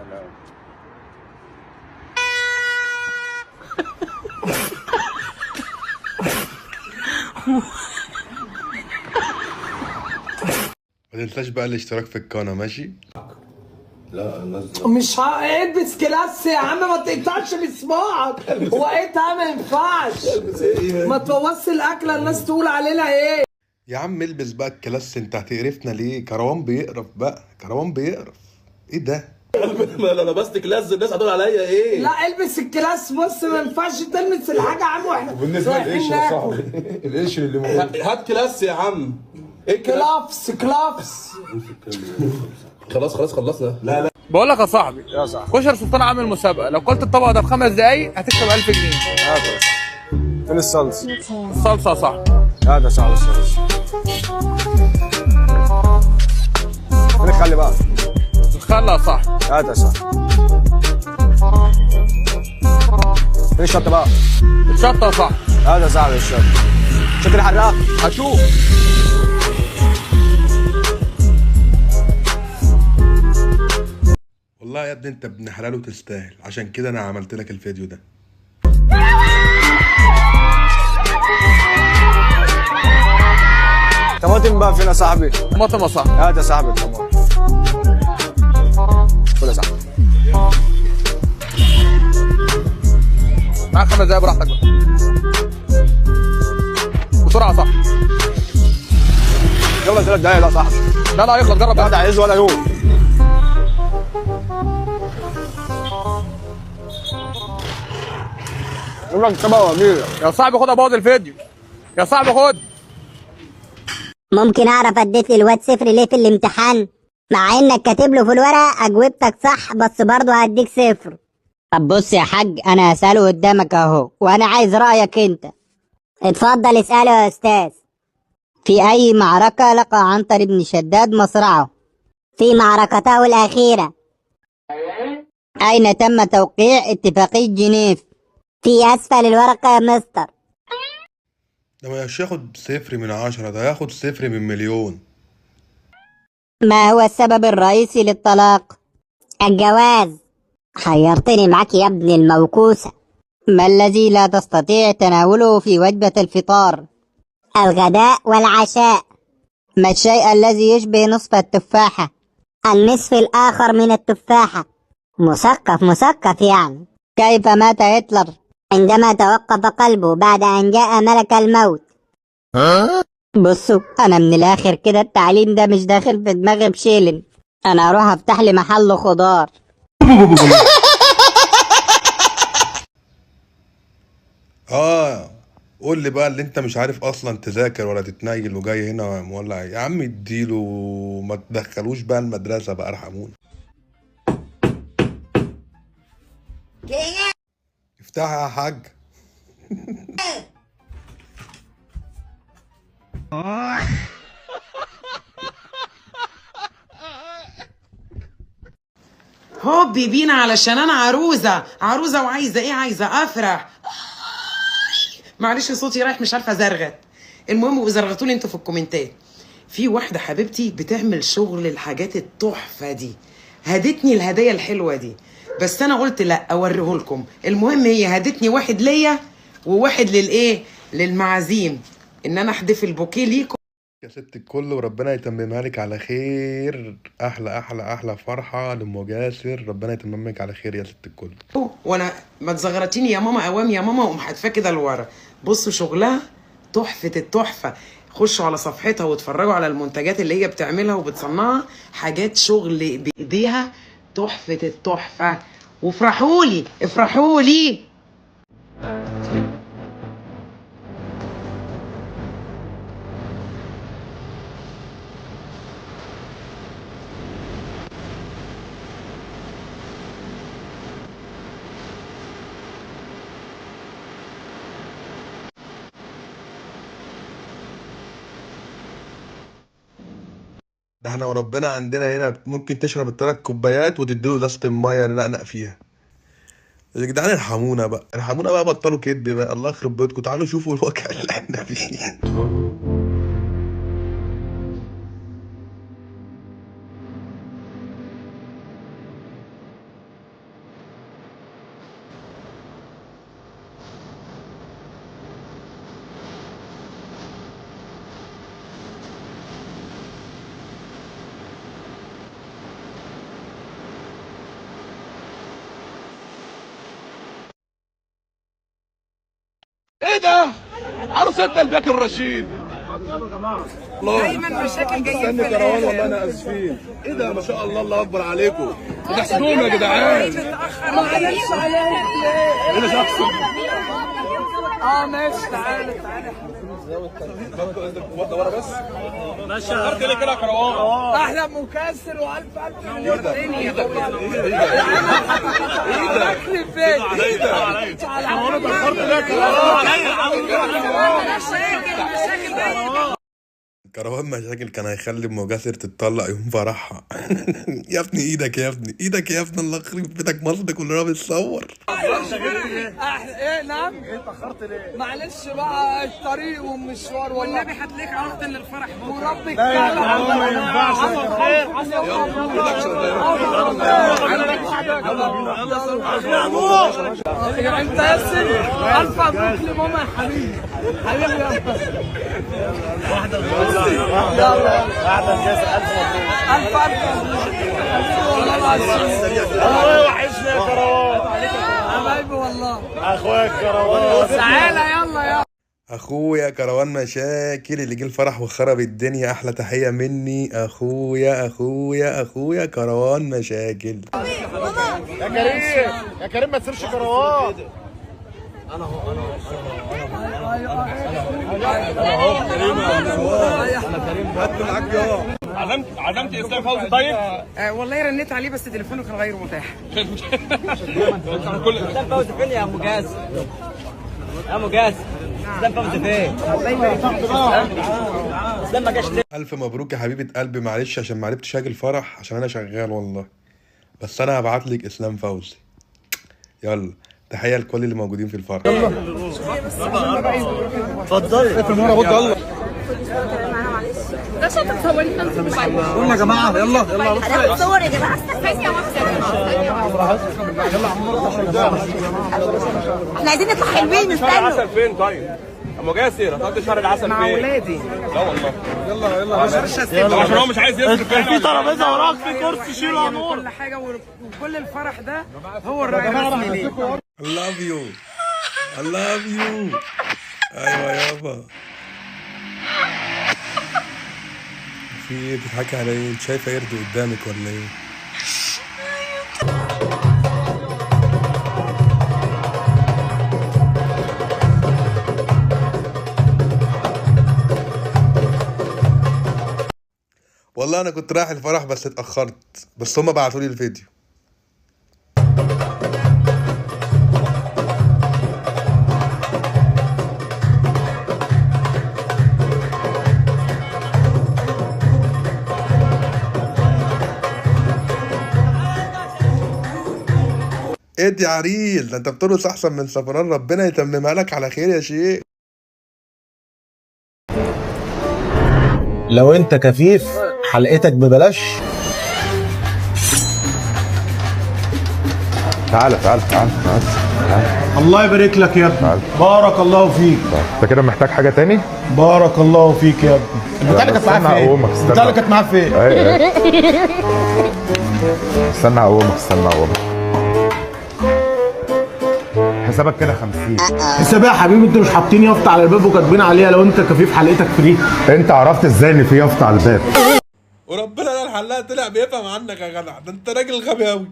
ما تنساش بقى الاشتراك في القناة، ماشي؟ لا مش البس كلاس يا عم، ما تقطعش بصباعك. هو ايه ده؟ ما ينفعش. ما تبوظش الاكله الناس تقول علينا ايه. يا عم البس بقى الكلاس، انت هتقرفنا ليه؟ كروان بيقرف بقى، كروان بيقرف. ايه ده؟ ما انا لبست كلاس الناس هتقول عليا ايه؟ لا البس الكلاس. بص ما ينفعش تلمس الحاجه يا عم، واحنا بالنسبه للقشر يا صاحبي القشر اللي موجود هات كلاس يا عم. ايه كلافس كلافس. خلاص خلصنا. لا بقول لك يا صاحبي، كشري سلطان عامل مسابقه، لو كلت الطبق ده في 5 دقايق هتكسب 1000 جنيه. فين الصلصه؟ الصلصه يا صاحبي. هات يا صاحبي الصلصه. فين الخل بقى؟ الخل يا صاحبي. هات يا صاحبي. فين الشطه بقى؟ الشطه يا صاحبي. هات يا صاحبي الشطه. شكل حراق. هشوف. والله يا ابني انت ابن حلال وتستاهل، عشان كده انا عملت لك الفيديو ده. طماطم بقى فين يا صاحبي؟ طماطم يا صاحبي. هات يا صاحبي الطماطم. خد يا صاحبي. معاك 5 دقايق براحتك بقى. بسرعه يا صاحبي. يلا 3 دقايق. لا صاحبي. لا هيخلص، جرب لا ده عايز ولا يوم. جيب لك طبق واجيلك. يا صاحبي خد ابوظ الفيديو. يا صاحبي خد. ممكن اعرف اديت للواد صفر ليه في الامتحان؟ مع انك كاتب له في الورقه اجوبتك صح، بس برضه هديك صفر. طب بص يا حاج، انا هساله قدامك اهو، وانا عايز رايك انت. اتفضل اساله يا استاذ. في اي معركه لقى عنتر بن شداد مصرعه؟ في معركته الاخيره. اين تم توقيع اتفاقيه جنيف؟ في اسفل الورقه يا مستر. ده مش ياخد 0 من 10، ده ياخد 0 من مليون. ما هو السبب الرئيسي للطلاق؟ الجواز. حيرتني معاك يا ابن الموكوسة. ما الذي لا تستطيع تناوله في وجبة الفطار؟ الغداء والعشاء. ما الشيء الذي يشبه نصف التفاحة؟ النصف الآخر من التفاحة. مثقف يعني. كيف مات هتلر؟ عندما توقف قلبه بعد أن جاء ملك الموت. بصوا أنا من الآخر كده التعليم ده مش داخل في دماغي بشيلن. أنا أروح أفتح لي محل خضار. قول لي بقى اللي انت مش عارف اصلا تذاكر ولا تتنيل وجاي هنا مولع. يا عم اديله، ما تدخلوش بقى المدرسة بقى، ارحمونا. افتحها يا حاج. هوبي بينا علشان انا عروسه وعايزه ايه؟ عايزه افرح. معلش صوتي رايح، مش عارفه ازرغت. المهم وزرغتولي انتوا في الكومنتات. في واحده حبيبتي بتعمل شغل الحاجات التحفه دي، هدتني الهدايا الحلوه دي، بس انا قلت لا اوريهولكم. المهم هي هدتني واحد ليا وواحد للايه، للمعازيم، ان انا احدف البوكيه ليكم يا ست الكل، وربنا يتممها لك على خير. احلى احلى احلى فرحه لام جاسر، ربنا يتمم لك على خير يا ست الكل. وانا ما تزغرتيني يا ماما اوام يا ماما، وقوم حادفاه كده لورا. بصوا شغلها تحفه التحفه. خشوا على صفحتها واتفرجوا على المنتجات اللي هي بتعملها وبتصنعها، حاجات شغل بايديها تحفه التحفه. وافرحولي افرحولي. ده احنا وربنا عندنا هنا ممكن تشرب ال3 كوبايات وتديله ازازه الميه ننقنق فيها. يا جدعان ارحمونا بقى، ارحمونا بقى، بطلوا كدب بقى، الله يخرب بيتكم. تعالوا شوفوا الواقع اللي احنا فيه. ايه ده؟ عروستنا الباكر الرشيد. دايما مشاكل جايه في استني كروان والله الاخر. انا اسفين. ايه ده ما شاء الله، الله اكبر عليكم. تحسدوهم يا جدعان. متاخر معلش عليك ايه ده شخص؟ ماشي تعالى ورا بس. ماشي. خدت ليه كده يا كروان؟ احلى مكسر والف الف مليون الدنيا اكل فين انا اتاخرت ليه يا كروان؟ مشاكل جايه. كروان مشاكل كان هيخلي ام جاسر تتطلق يوم فرحها. يا ابني ايدك يا ابني، ايدك يا ابني، الله يخرب بيتك، مصر كلنا بتصور. ايه نعم اتاخرت ليه معلش بقى الطريق والمشوار والله والنبي هتلاقيك عرفت ان الفرح بكره. وربك ما ينفعش انت ياسر الف مبروك لماما يا حبيبي حبيبي الف والله العظيم والله وحشني يا كروان. حبايبي والله اخويا كروان. تعالى يلا اخويا كروان مشاكل اللي جه الفرح وخرب الدنيا، احلى تحيه مني اخويا اخويا اخويا كروان مشاكل. يا كريم يا كريم ما تسيبش كروان. عزمت اسلام فوزي طيب؟ والله رنيت عليه بس تليفونه كان غير متاح. اسلام فوزي فين يا ابو جاسم؟ يا ابو جاسم اسلام فوزي فين؟ اسلام ما جاش ليه؟ الف مبروك يا حبيبه قلبي، معلش عشان ما عرفتش اجي الفرح عشان انا شغال والله، بس انا هبعت لك اسلام فوزي. يلا تحيه لكل اللي موجودين في الفرح. اتفضلي ده شاطر تصوري انت موبايل. قلنا يا جماعه يلا انا بتصور يا جماعه ثانيه واحده. احنا عايزين نطلع حلوين نستنى. العسل فين طيب؟ ام جاسر هتقضي شهر العسل مع فين؟ ولادي. لا والله. يلا عشان هو مش عايز يصرف. في ترابيزه وراك، في كرسي شيله يا نور. كل حاجه وكل الفرح ده هو الراعي الرسمي ليه. I love you I love you. ايوه يابا. في ايه بتضحكي على ايه؟ انت شايفه قرد قدامك ولا ايه؟ والله انا كنت رايح الفرح بس اتاخرت، بس هما بعتوا لي الفيديو. ايه يا عريل، ده انت بترقص احسن من سفران، ربنا يتممها لك على خير يا شيخ. لو انت كفيف حلقتك ببلاش. تعالى الله يبارك لك يا ابني، بارك الله فيك. انت كده محتاج حاجه تاني؟ بارك الله فيك يا ابني. البتاع اللي كانت معاه فين؟ البتاع اللي كانت معاه فين؟ استنى هقومك حسابك كده 50. حساب يا حبيبي، انتوا مش حاطين يافطه على الباب وكاتبين عليها لو انت كفيف حلقتك فري؟ انت عرفت ازاي ان في يافطه على الباب؟ وربنا انا الحلاق طلع بيفهم عنك يا جدع، ده انت راجل غبي قوي.